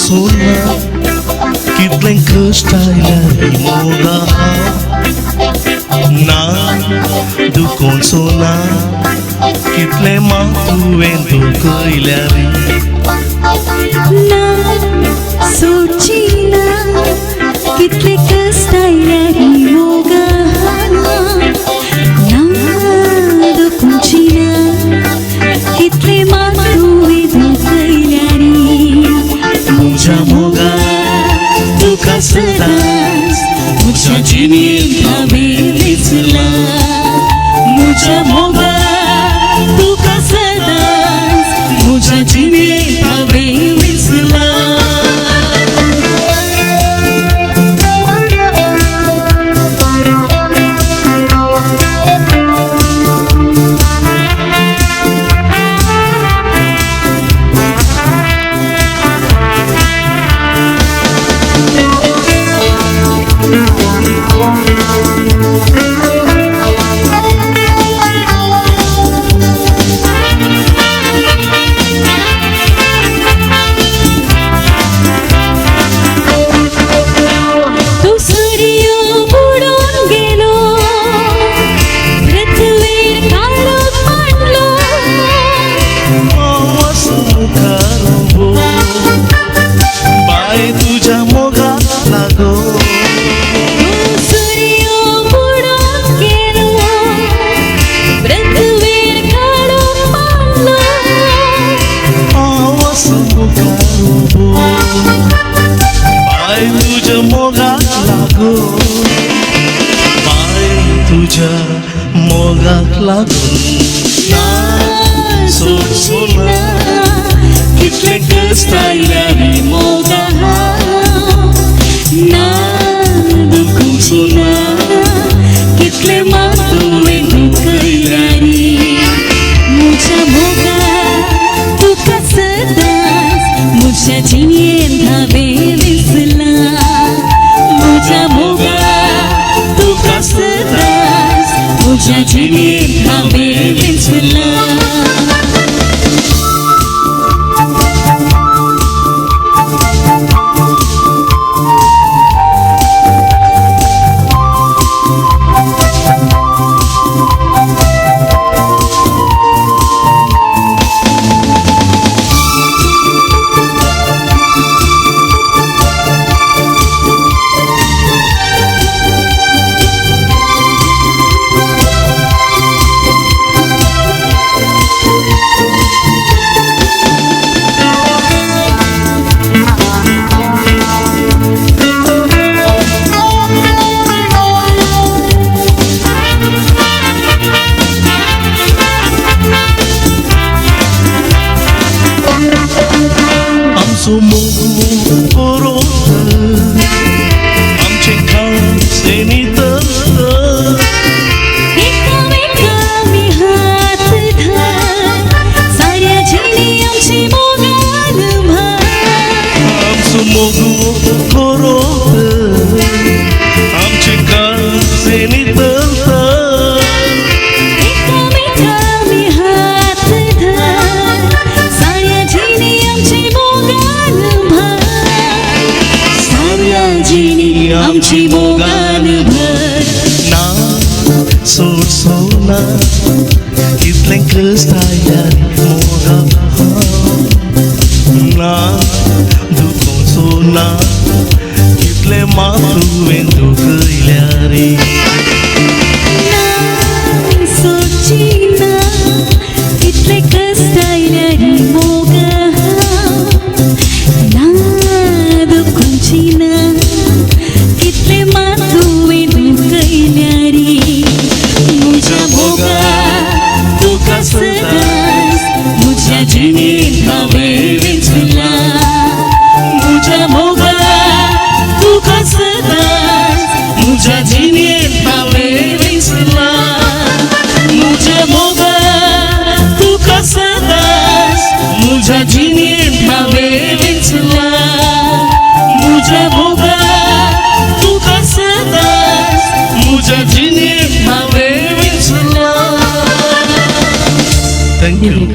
Sola kitlen kështajlari moga na dukon sona kitle matuendo kailari na sochina kitle kështajlari moga na dukon china kitle matuendo kailari Mucha moga tu casadas Mucha chinita bebisla Mucha moga tu casadas Mucha chinita bebisla Mogak lagun na sola kitle kështajlari moga na dukun sona kitle matuendo kailari Mucha moga tu casadas Mucha chinita bebisla Mucha moga tu casadas Mucha chinita bebisla Somos coroa आमचे खासे नितर एकामेकामी हात धर साऱ्या झिणी आमची मोगान भर आमचो मोगो coroa आमचे खासे नितर एकामेकामी हात धर साऱ्या झिणी आमची मोगान भर साऱ्या झिणी आमची मोगान भर ना सोना kitlen kështajlari moga na dukon sona kitle matuendo kailari sochina kitle kështajlari moga na dukun china kitle matuendo kailari Mucha moga tu casadas Mucha chinita bebisla Mucha moga tu casadas thank you